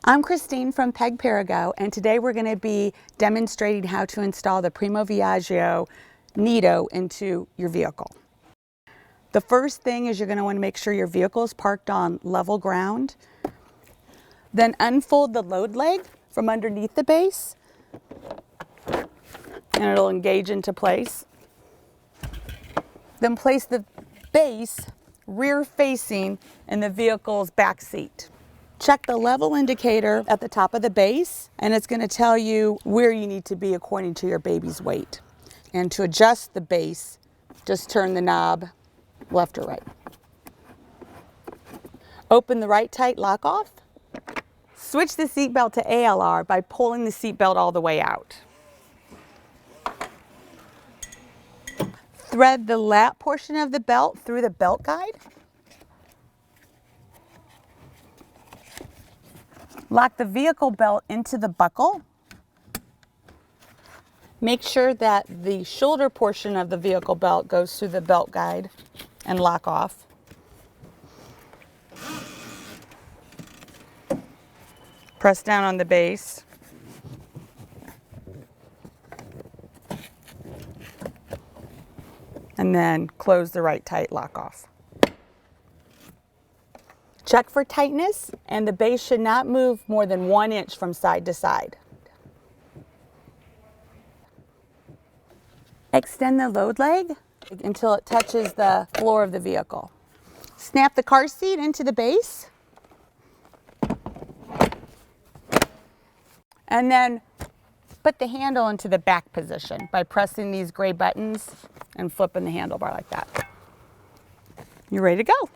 I'm Christine from Perego, and today we're going to be demonstrating how to install the Primo Viaggio Nido into your vehicle. The first thing is you're going to want to make sure your vehicle is parked on level ground. Then unfold the load leg from underneath the base, and it'll engage into place. Then place the base rear facing in the vehicle's back seat. Check the level indicator at the top of the base, and it's going to tell you where you need to be according to your baby's weight. And to adjust the base, just turn the knob left or right. Open the right tight lock off. Switch the seatbelt to ALR by pulling the seatbelt all the way out. Thread the lap portion of the belt through the belt guide. Lock the vehicle belt into the buckle. Make sure that the shoulder portion of the vehicle belt goes through the belt guide and lock off. Press down on the base. And then close the right tight lock off. Check for tightness, and the base should not move more than 1 inch from side to side. Extend the load leg until it touches the floor of the vehicle. Snap the car seat into the base. And then put the handle into the back position by pressing these gray buttons and flipping the handlebar like that. You're ready to go.